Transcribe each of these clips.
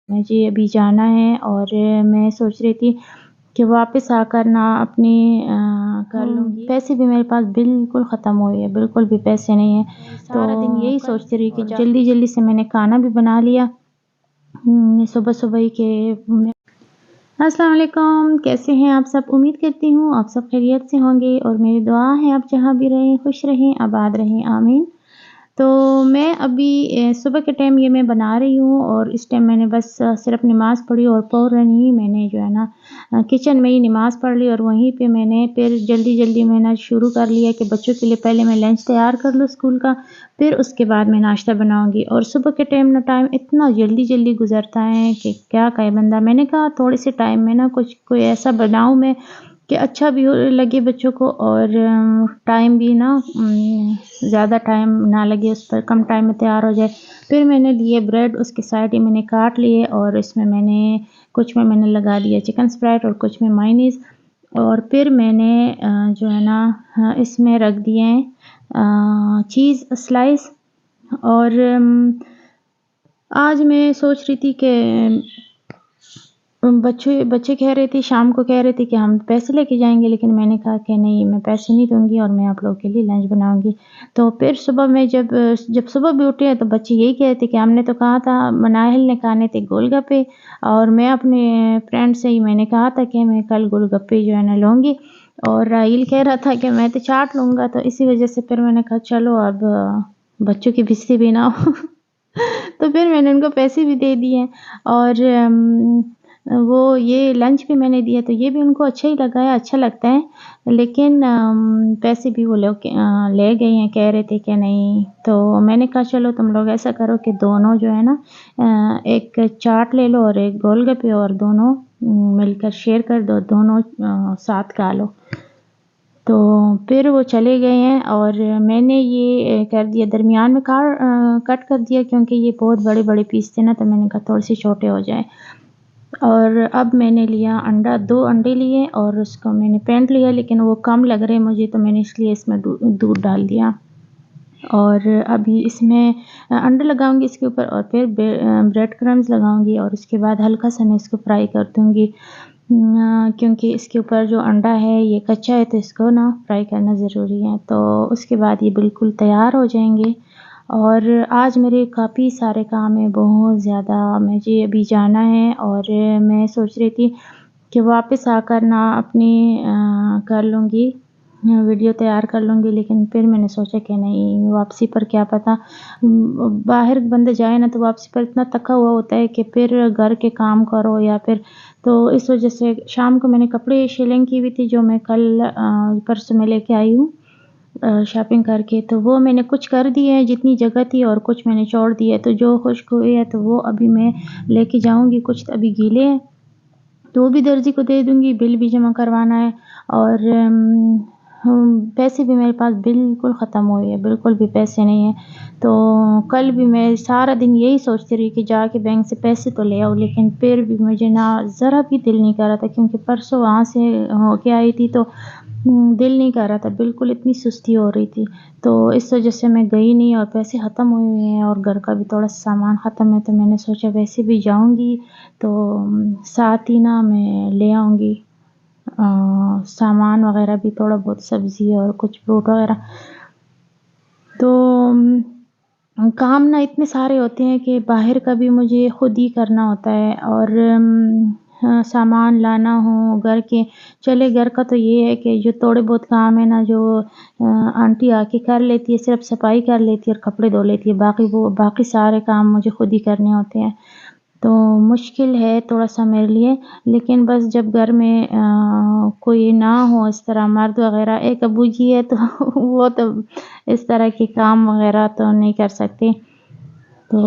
مجھے ابھی جانا ہے اور میں سوچ رہی تھی کہ واپس آ کر نہ اپنے کر لوں گی۔ پیسے بھی میرے پاس بالکل ختم ہوئے ہیں، بالکل بھی پیسے نہیں ہیں۔ سارا دن یہی سوچتی رہی کہ جلدی جلدی سے میں نے کھانا بھی بنا لیا صبح صبح ہی کہ السلام علیکم، کیسے ہیں آپ سب؟ امید کرتی ہوں آپ سب خیریت سے ہوں گے اور میری دعا ہے آپ جہاں بھی رہیں خوش رہیں آباد رہیں، آمین۔ تو میں ابھی صبح کے ٹائم یہ میں بنا رہی ہوں اور اس ٹائم میں نے بس صرف نماز پڑھی اور فوراً ہی میں نے جو ہے نا کچن میں ہی نماز پڑھ لی اور وہیں پہ میں نے پھر جلدی جلدی میں نے شروع کر لیا کہ بچوں کے لیے پہلے میں لنچ تیار کر لوں اسکول کا، پھر اس کے بعد میں ناشتہ بناؤں گی۔ اور صبح کے ٹائم اتنا جلدی جلدی گزرتا ہے کہ کیا کہے بندہ۔ میں نے کہا تھوڑے سے ٹائم میں نا کوئی ایسا بناؤں میں کہ اچھا بھی لگے بچوں کو اور ٹائم بھی نا زیادہ ٹائم نہ لگے اس پر، کم ٹائم میں تیار ہو جائے۔ پھر میں نے لیے بریڈ، اس کے سائڈ ہی میں نے کاٹ لیے اور اس میں کچھ میں نے لگا دیا چکن اسپرائٹ اور کچھ میں مائونیز، اور پھر میں نے جو ہے نا اس میں رکھ دیے چیز سلائس۔ اور آج میں سوچ رہی تھی کہ بچے کہہ رہے تھے، شام کو کہہ رہے تھے کہ ہم پیسے لے کے جائیں گے، لیکن میں نے کہا کہ نہیں، میں پیسے نہیں دوں گی اور میں آپ لوگوں کے لیے لنچ بناؤں گی۔ تو پھر صبح میں جب صبح بھی اٹھے تو بچے یہی کہتے تھے کہ ہم نے تو کہا تھا، مناہل نے کھانے تھے گول گپے، اور میں اپنے فرینڈ سے ہی میں نے کہا تھا کہ میں کل گول گپے جو ہے نا لوں گی، اور راہیل کہہ رہا تھا کہ میں تو چاٹ لوں گا۔ تو اسی وجہ سے پھر میں نے کہا چلو اب بچوں کی بےزتی بھی نہ ہو تو پھر میں نے ان کو پیسے بھی دے دیے اور وہ یہ لنچ بھی میں نے دیا، تو یہ بھی ان کو اچھا ہی لگا ہے، اچھا لگتا ہے، لیکن پیسے بھی وہ لوگ لے گئے ہیں، کہہ رہے تھے کہ نہیں۔ تو میں نے کہا چلو تم لوگ ایسا کرو کہ دونوں جو ہے نا ایک چاٹ لے لو اور ایک گول گپے، اور دونوں مل کر شیئر کر دو، دونوں ساتھ کھا لو۔ تو پھر وہ چلے گئے ہیں اور میں نے یہ کر دیا، درمیان میں کٹ کر دیا کیونکہ یہ بہت بڑے بڑے پیس تھے نا، تو میں نے کہا تھوڑے سے چھوٹے ہو جائیں۔ اور اب میں نے لیا انڈا، 2 انڈے لیے اور اس کو میں نے پینٹ لیا، لیکن وہ کم لگ رہے مجھے، تو میں نے اس لیے اس میں دودھ ڈال دیا، اور ابھی اس میں انڈا لگاؤں گی اس کے اوپر، اور پھر بریڈ کرمز لگاؤں گی، اور اس کے بعد ہلکا سا میں اس کو فرائی کر دوں گی کیونکہ اس کے اوپر جو انڈا ہے یہ کچا ہے، تو اس کو نا فرائی کرنا ضروری ہے۔ تو اس کے بعد یہ بالکل تیار ہو جائیں گے۔ اور آج میرے کافی سارے کام ہیں، بہت زیادہ، مجھے ابھی جانا ہے اور میں سوچ رہی تھی کہ واپس آ کر نہ اپنی کر لوں گی ویڈیو تیار کر لوں گی، لیکن پھر میں نے سوچا کہ نہیں، واپسی پر کیا پتہ، باہر بندہ جائے نا تو واپسی پر اتنا تھکا ہوا ہوتا ہے کہ پھر گھر کے کام کرو یا پھر، تو اس وجہ سے شام کو میں نے کپڑے شیلنگ کی ہوئی تھی جو میں کل پرسوں میں لے کے آئی ہوں شاپنگ کر کے، تو وہ میں نے کچھ کر دی ہے جتنی جگہ تھی، اور کچھ میں نے چھوڑ دی ہے، تو جو خشک ہوئی ہے تو وہ ابھی میں لے کے جاؤں گی، کچھ ابھی گیلے ہیں تو وہ بھی درزی کو دے دوں گی، بل بھی جمع کروانا ہے، اور پیسے بھی میرے پاس بالکل ختم ہوئے ہیں، بالکل بھی پیسے نہیں ہیں۔ تو کل بھی میں سارا دن یہی سوچتی رہی کہ جا کے بینک سے پیسے تو لے آؤ، لیکن پھر بھی مجھے نہ ذرا بھی دل نہیں کر رہا تھا، کیونکہ پرسوں وہاں سے ہو کے آئی تھی تو دل نہیں کر رہا تھا، بالکل اتنی سستی ہو رہی تھی، تو اس وجہ سے میں گئی نہیں، اور پیسے ختم ہوئے ہیں اور گھر کا بھی تھوڑا سامان ختم ہے، تو میں نے سوچا ویسے بھی جاؤں گی تو ساتھ ہی نا میں لے آؤں گی سامان وغیرہ بھی، تھوڑا بہت سبزی اور کچھ فروٹ وغیرہ۔ تو کام نا اتنے سارے ہوتے ہیں کہ باہر کا بھی مجھے خود ہی کرنا ہوتا ہے، اور سامان لانا ہو گھر کے، چلے گھر کا تو یہ ہے کہ جو تھوڑے بہت کام ہے نا جو آنٹی آ کے کر لیتی ہے، صرف صفائی کر لیتی ہے اور کپڑے دھو لیتی ہے، باقی سارے کام مجھے خود ہی کرنے ہوتے ہیں، تو مشکل ہے تھوڑا سا میرے لیے، لیکن بس جب گھر میں کوئی نہ ہو اس طرح مرد وغیرہ، ایک ابو جی ہے تو وہ تو اس طرح کے کام وغیرہ تو نہیں کر سکتے، تو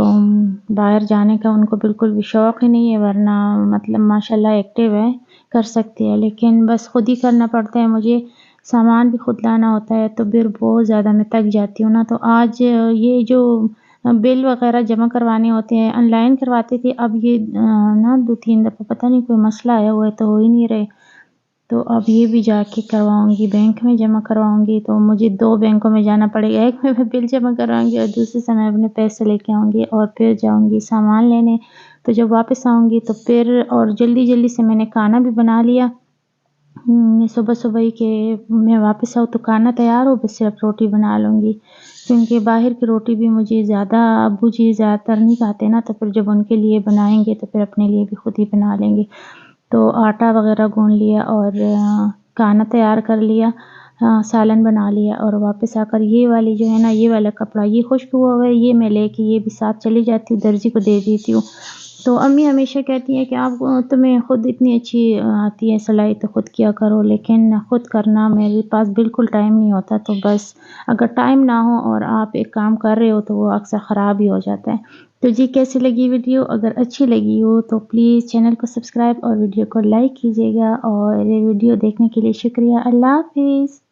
باہر جانے کا ان کو بالکل بھی شوق ہی نہیں ہے، ورنہ مطلب ماشاءاللہ ایکٹیو ہے، کر سکتی ہے، لیکن بس خود ہی کرنا پڑتا ہے، مجھے سامان بھی خود لانا ہوتا ہے، تو پھر بہت زیادہ میں تک جاتی ہوں نا۔ تو آج یہ جو بل وغیرہ جمع کروانے ہوتے ہیں، آن لائن کرواتے تھے، اب یہ نا 2-3 دفعہ پتہ نہیں کوئی مسئلہ آیا ہوا ہے تو ہو ہی نہیں رہے، تو اب یہ بھی جا کے کرواؤں گی، بینک میں جمع کرواؤں گی، تو مجھے 2 بینکوں میں جانا پڑے گا، ایک میں بل جمع کرواؤں گی اور دوسرے سے میں اپنے پیسے لے کے آؤں گی، اور پھر جاؤں گی سامان لینے، تو جب واپس آؤں گی تو پھر اور جلدی سے میں نے کھانا بھی بنا لیا، صبح صبح ہی کہ میں واپس آؤں تو کھانا تیار ہو، بس صرف روٹی بنا لوں گی، کیونکہ باہر کی روٹی بھی مجھے ابو جی زیادہ تر نہیں کھاتے نا، تو پھر جب ان کے لیے بنائیں گے تو پھر اپنے لیے بھی خود ہی بنا لیں گے۔ تو آٹا وغیرہ گون لیا اور کھانا تیار کر لیا، سالن بنا لیا، اور واپس آ کر یہ والی جو ہے نا، یہ والا کپڑا یہ خشک ہوا ہوا ہے، یہ میں لے کے یہ بھی ساتھ چلی جاتی ہوں، درزی کو دے دیتی ہوں۔ تو امی ہمیشہ کہتی ہیں کہ تمہیں خود اتنی اچھی آتی ہے سلائی تو خود کیا کرو، لیکن خود کرنا میرے پاس بالکل ٹائم نہیں ہوتا، تو بس اگر ٹائم نہ ہو اور آپ ایک کام کر رہے ہو تو وہ اکثر خراب ہی ہو جاتا ہے۔ تو جی کیسی لگی ویڈیو؟ اگر اچھی لگی ہو تو پلیز چینل کو سبسکرائب اور ویڈیو کو لائک کیجیے گا، اور یہ ویڈیو دیکھنے کے لیے شکریہ۔ اللہ حافظ۔